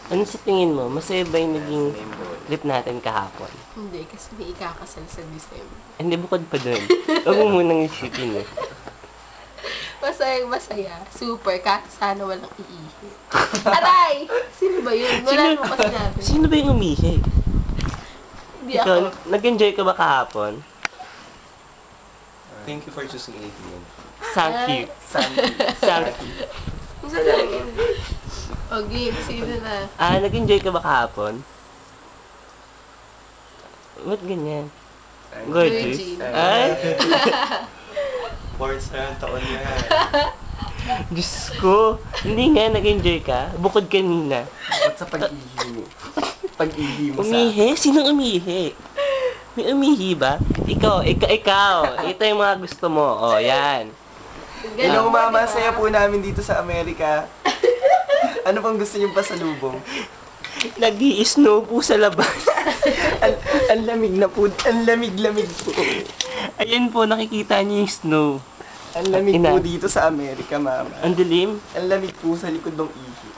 Ano sa tingin mo? Masaya ba yung naging trip natin kahapon? Hindi, kasi may ikakasal sa December. Hindi, bukod pa dun. Huwag mo munang isipin eh. Masaya. Super. Kaso sana walang iihi. Aray! Sino ba yun? Wala naman kasi natin. Sino ba yung umihi? Hindi Ikaw, ako. nag-enjoy ka ba kahapon? Thank you for choosing ATM. Thank you. Thank you. O, game. Sino na? Nag-enjoy ka ba kahapon? Ba't ganyan? Gorgeous. Virgin. Ay, Fourth na taon na yan. Diyos ko. Hindi nga, nag-enjoy ka? Bukod kanina. Ba't sa pag-ihi mo? Pag-ihi mo sa... Umihi? Sinong umihi? May umihi ba? Ikaw. Ito yung mga gusto mo. O, yan. Hello Ganun mama, diba? saya po namin dito sa Amerika. Ano pang gusto niyong pasalubong? Nag-i-snow po sa labas. Ang lamig na po, ang lamig-lamig po. Ayan po, nakikita niyo yung snow. Ang lamig Ina. po dito sa Amerika, mama. Ang dilim. Ang lamig po sa likod ng ihi.